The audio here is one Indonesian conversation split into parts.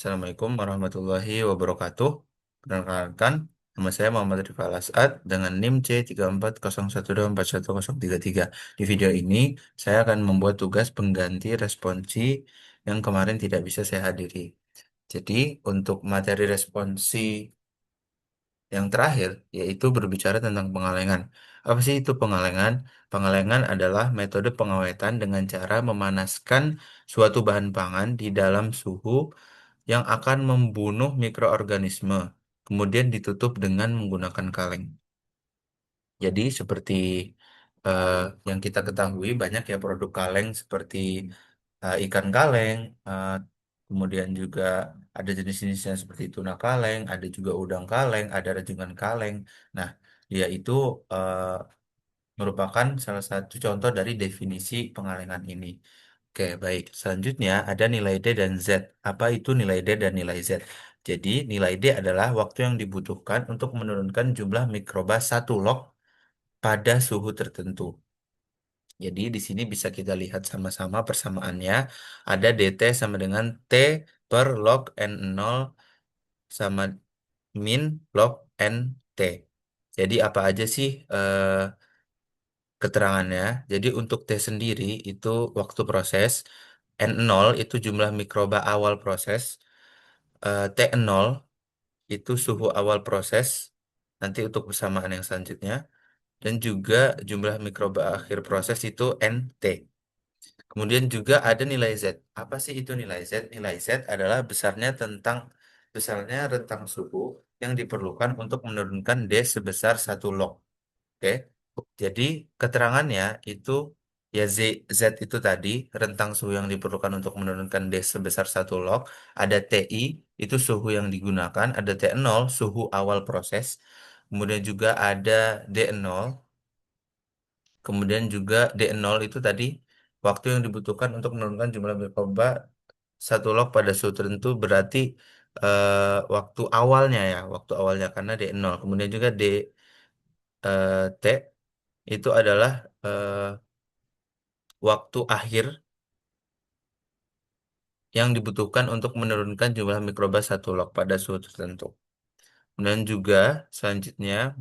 Assalamualaikum warahmatullahi wabarakatuh. Perkenalkan, nama saya Muhammad Rifal Asad dengan NIM C3401241033. Di video ini, saya akan membuat tugas pengganti responsi yang kemarin tidak bisa saya hadiri. Jadi, untuk materi responsi yang terakhir, yaitu berbicara tentang pengalengan. Apa sih itu pengalengan? Pengalengan adalah metode pengawetan dengan cara memanaskan suatu bahan pangan di dalam suhu yang akan membunuh mikroorganisme, kemudian ditutup dengan menggunakan kaleng. Jadi seperti eh, yang kita ketahui banyak ya produk kaleng seperti ikan kaleng, eh, kemudian juga ada jenis-jenisnya seperti tuna kaleng, ada juga udang kaleng, ada rajungan kaleng. Nah, dia itu eh, merupakan salah satu contoh dari definisi pengalengan ini. Oke, baik. Selanjutnya ada nilai D dan Z. Apa itu nilai D dan nilai Z? Jadi, nilai D adalah waktu yang dibutuhkan untuk menurunkan jumlah mikroba satu log pada suhu tertentu. Jadi, di sini bisa kita lihat sama-sama persamaannya. Ada DT sama dengan T per log N0 sama min log NT. Jadi, apa aja sih keterangannya? Jadi, untuk T sendiri itu waktu proses. N0 itu jumlah mikroba awal proses. T0 itu suhu awal proses. Nanti untuk persamaan yang selanjutnya. Dan juga jumlah mikroba akhir proses itu NT. Kemudian juga ada nilai Z. Apa sih itu nilai Z? Nilai Z adalah besarnya rentang suhu yang diperlukan untuk menurunkan D sebesar satu log. Oke. Jadi keterangannya itu ya Z itu tadi rentang suhu yang diperlukan untuk menurunkan D sebesar satu log, ada TI itu suhu yang digunakan, ada T0 suhu awal proses, kemudian juga ada D0, kemudian juga D0 itu tadi waktu yang dibutuhkan untuk menurunkan jumlah mikroba satu log pada suhu tertentu berarti waktu awalnya ya, waktu awalnya karena D0. Kemudian juga T itu adalah waktu akhir yang dibutuhkan untuk menurunkan jumlah mikroba satu log pada suhu tertentu. Dan juga selanjutnya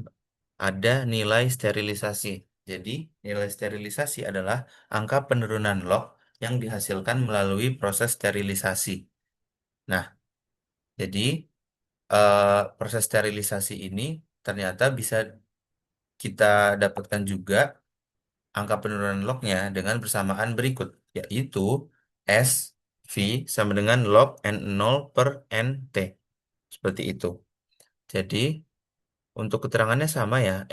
ada nilai sterilisasi. Jadi, nilai sterilisasi adalah angka penurunan log yang dihasilkan melalui proses sterilisasi. Nah, jadi proses sterilisasi ini ternyata bisa kita dapatkan juga angka penurunan lognya dengan persamaan berikut, yaitu S V sama dengan log N0 per NT. Seperti itu. Jadi, untuk keterangannya sama ya,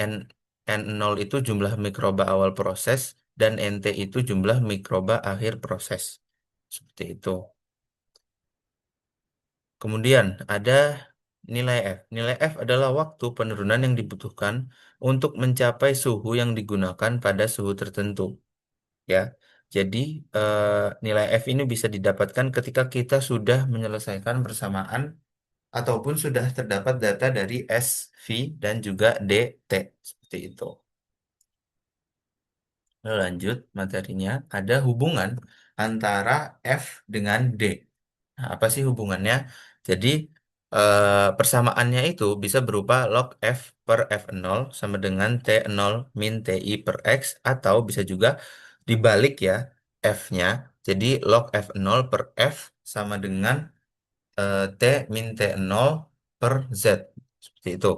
N0 itu jumlah mikroba awal proses dan NT itu jumlah mikroba akhir proses. Seperti itu. Kemudian ada nilai F. Nilai F adalah waktu penurunan yang dibutuhkan untuk mencapai suhu yang digunakan pada suhu tertentu. Ya, jadi nilai F ini bisa didapatkan ketika kita sudah menyelesaikan persamaan ataupun sudah terdapat data dari S, V, dan juga D, T. Seperti itu. Lalu lanjut materinya, ada hubungan antara F dengan D. Nah, apa sih hubungannya? Jadi, persamaannya itu bisa berupa log F per F0 sama dengan T0 min TI per X, atau bisa juga dibalik ya, F-nya. Jadi, log F0 per F sama dengan T min T0 per Z. Seperti itu.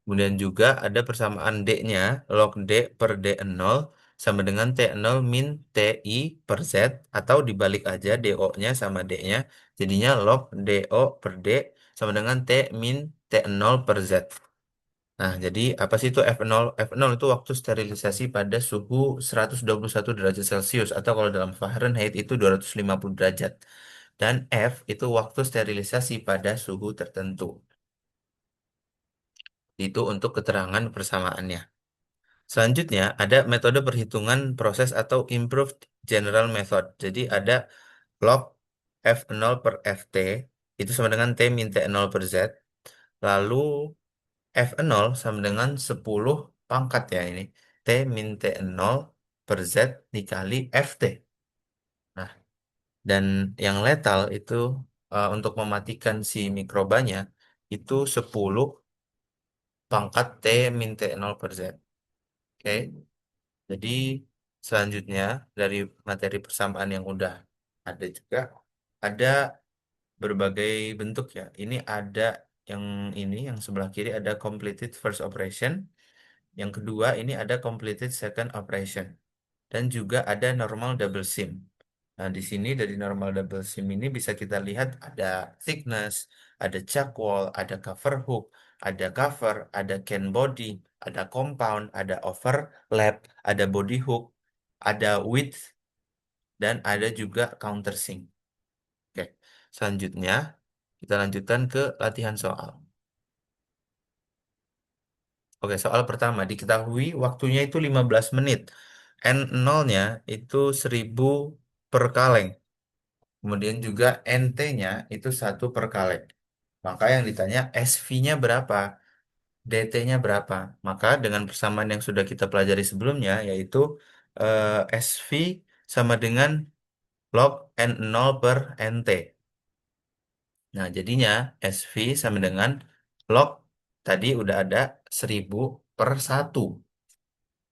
Kemudian juga ada persamaan D-nya, log D per D0 sama dengan T0 min TI per Z, atau dibalik aja DO-nya sama D-nya, jadinya log DO per D sama dengan T min T0 per Z. Nah, jadi apa sih itu F0? F0 itu waktu sterilisasi pada suhu 121 derajat Celcius, atau kalau dalam Fahrenheit itu 250 derajat. Dan F itu waktu sterilisasi pada suhu tertentu. Itu untuk keterangan persamaannya. Selanjutnya, ada metode perhitungan proses atau improved general method. Jadi ada log F0 per Ft, itu sama dengan T min T0 per Z. Lalu F0 sama dengan 10 pangkat ya ini. T min T0 per Z dikali Ft. Nah, dan yang letal itu untuk mematikan si mikrobanya itu 10 pangkat T min T0 per Z. Oke. Jadi selanjutnya dari materi persamaan yang udah ada juga ada berbagai bentuk ya. Ini ada yang yang sebelah kiri ada completed first operation. Yang kedua ini ada completed second operation. Dan juga ada normal double seam. Nah, di sini dari normal double seam ini bisa kita lihat ada thickness, ada chuck wall, ada cover hook, ada cover, ada can body, ada compound, ada overlap, ada body hook, ada width, dan ada juga countersink. Oke, selanjutnya kita lanjutkan ke latihan soal. Oke, soal pertama diketahui waktunya itu 15 menit. N0-nya itu 1000 per kaleng. Kemudian juga NT-nya itu 1 per kaleng. Maka yang ditanya SV-nya berapa, DT-nya berapa. Maka dengan persamaan yang sudah kita pelajari sebelumnya, yaitu SV sama dengan log N0 per NT. Nah, jadinya SV sama dengan log tadi udah ada 1000 per 1.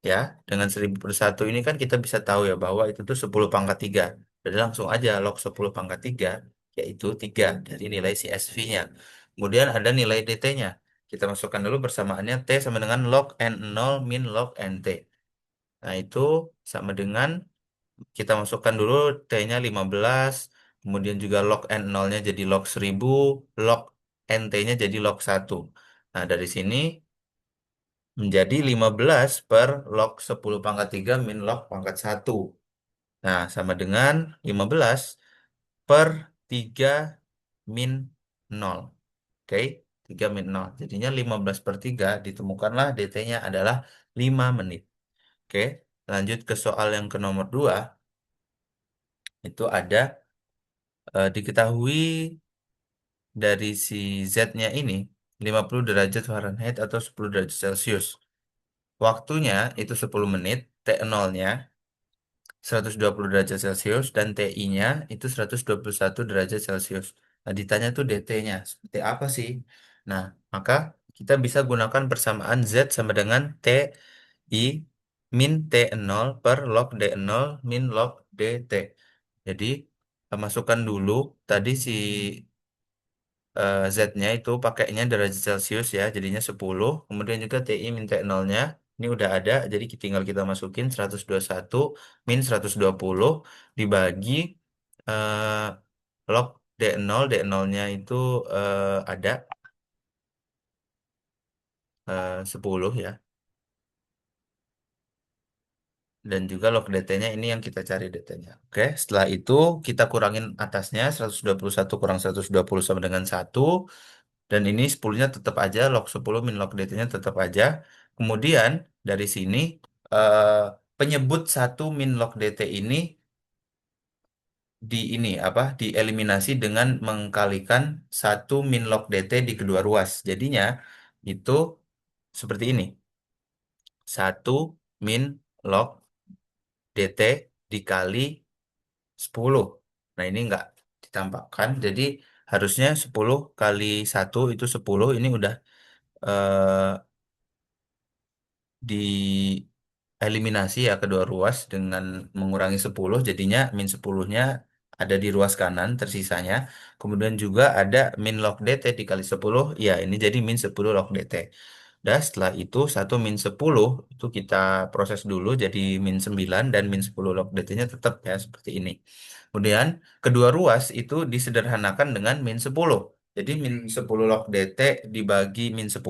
Ya, dengan 1000 per 1 ini kan kita bisa tahu ya bahwa itu tuh 10 pangkat 3. Jadi langsung aja log 10 pangkat 3 yaitu 3 dari nilai si SV-nya. Kemudian ada nilai DT-nya. Kita masukkan dulu persamaannya T sama dengan log N0 min log NT. Nah, itu sama dengan kita masukkan dulu T-nya 15, kemudian juga log N0-nya jadi log 1000, log NT-nya jadi log 1. Nah, dari sini menjadi 15 per log 10 pangkat 3 min log pangkat 1. Nah, sama dengan 15 per 3 min 0. Oke, 3 min 0. Jadinya 15 per 3 ditemukanlah DT-nya adalah 5 menit. Oke, lanjut ke soal yang ke nomor 2. Itu ada diketahui dari si Z-nya ini 50 derajat Fahrenheit atau 10 derajat Celcius. Waktunya itu 10 menit, T0-nya 120 derajat Celcius dan TI-nya itu 121 derajat Celcius. Nah, ditanya tuh DT-nya seperti apa sih? Nah, maka kita bisa gunakan persamaan Z sama dengan TI min T0 per log D0 min log DT. Jadi, masukkan dulu tadi si Z-nya itu pakainya derajat Celcius ya, jadinya 10. Kemudian juga TI min T0-nya, ini udah ada, jadi tinggal kita masukin 121 min 120 dibagi log D0, D0-nya itu ada 10 ya. Dan juga log DT-nya ini yang kita cari DT-nya. Oke, setelah itu kita kurangin atasnya 121 kurang 120 sama dengan 1. Dan ini 10-nya tetap aja, log 10 min log DT-nya tetap aja. Kemudian dari sini eh, penyebut 1 min log DT ini dieliminasi dengan mengkalikan 1 min log DT di kedua ruas. Jadinya itu seperti ini. 1 min log DT dikali 10. Nah, ini enggak ditampakkan. Jadi harusnya 10 kali 1 itu 10. Ini udah eh, dieliminasi ya kedua ruas dengan mengurangi 10, jadinya min 10-nya ada di ruas kanan tersisanya. Kemudian juga ada min log DT dikali 10, ya ini jadi min 10 log DT. Dan setelah itu 1 min 10 itu kita proses dulu jadi min 9 dan min 10 log DT-nya tetap ya seperti ini. Kemudian kedua ruas itu disederhanakan dengan min 10. Jadi min 10 log DT dibagi min 10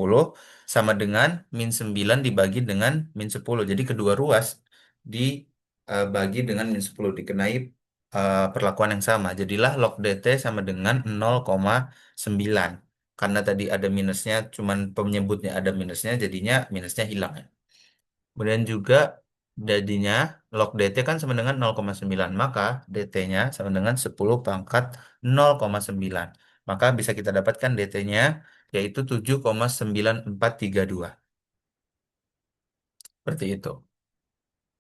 sama dengan min 9 dibagi dengan min 10. Jadi kedua ruas dibagi dengan min 10 dikenai perlakuan yang sama. Jadilah log DT sama dengan 0,9. Karena tadi ada minusnya, cuman penyebutnya ada minusnya, jadinya minusnya hilang ya. Kemudian juga jadinya log DT kan sama dengan 0,9. Maka DT-nya sama dengan 10 pangkat 0,9. Maka bisa kita dapatkan DT-nya yaitu 7,9432. Seperti itu.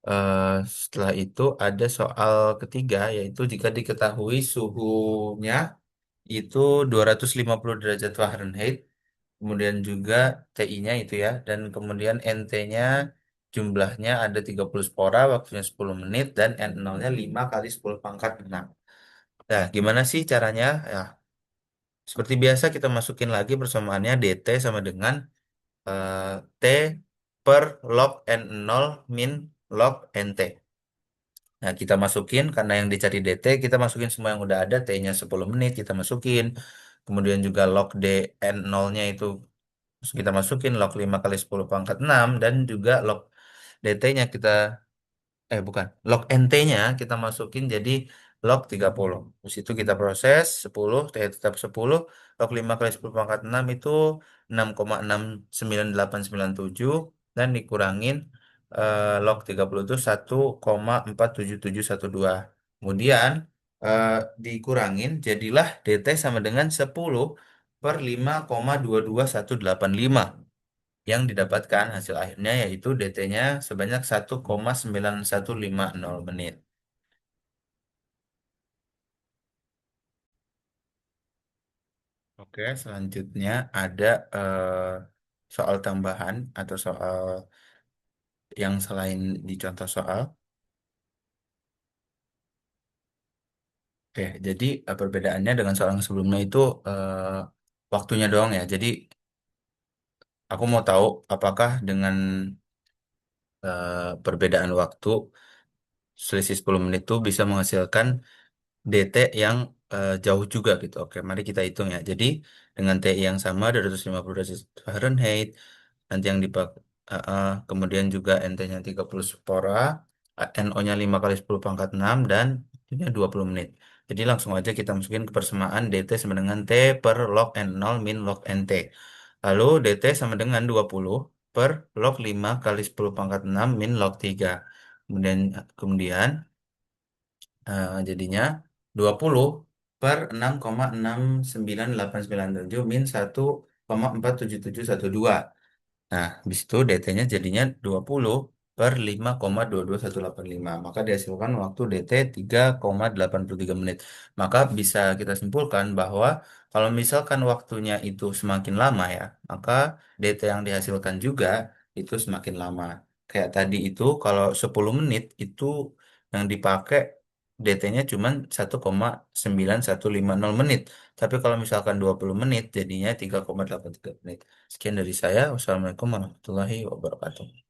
Eh, Setelah itu ada soal ketiga yaitu jika diketahui suhunya itu 250 derajat Fahrenheit, kemudian juga TI-nya itu ya, dan kemudian NT-nya jumlahnya ada 30 spora, waktunya 10 menit, dan N0-nya 5 kali 10 pangkat 6. Nah, gimana sih caranya? Ya, seperti biasa kita masukin lagi persamaannya DT sama dengan eh, T per log N0 min log NT. Nah, kita masukin karena yang dicari DT, kita masukin semua yang udah ada, T-nya 10 menit kita masukin. Kemudian juga log DN0-nya itu kita masukin log 5 kali 10 pangkat 6 dan juga log DT-nya kita bukan, log NT-nya kita masukin jadi log 30. Terus itu kita proses 10, T tetap 10, log 5 kali 10 pangkat 6 itu 6,69897 dan dikurangin log 30 itu 1,47712. Kemudian eh, dikurangin jadilah DT sama dengan 10 per 5,22185 yang didapatkan hasil akhirnya yaitu DT-nya sebanyak 1,9150 menit. Oke, selanjutnya ada soal tambahan atau soal yang selain di contoh soal. Oke, jadi perbedaannya dengan soal yang sebelumnya itu waktunya doang ya. Jadi aku mau tahu apakah dengan perbedaan waktu selisih 10 menit itu bisa menghasilkan DT yang jauh juga gitu. Oke, mari kita hitung ya. Jadi dengan TI yang sama 250 derajat Fahrenheit, nanti yang dipakai kemudian juga NT-nya 30 spora, NO-nya 5 kali 10 pangkat 6 dan waktunya 20 menit. Jadi langsung aja kita masukin ke persamaan DT sama dengan T per log N0 min log NT. Lalu DT sama dengan 20 per log 5 kali 10 pangkat 6 min log 3. Kemudian jadinya 20 per 6,69897 min 1,47712. Nah, habis itu DT-nya jadinya 20 per 5,22185. Maka dihasilkan waktu DT 3,83 menit. Maka bisa kita simpulkan bahwa kalau misalkan waktunya itu semakin lama ya, maka DT yang dihasilkan juga itu semakin lama. Kayak tadi itu kalau 10 menit itu yang dipakai DT-nya cuma 1,9150 menit. Tapi kalau misalkan 20 menit jadinya 3,83 menit. Sekian dari saya. Wassalamualaikum warahmatullahi wabarakatuh.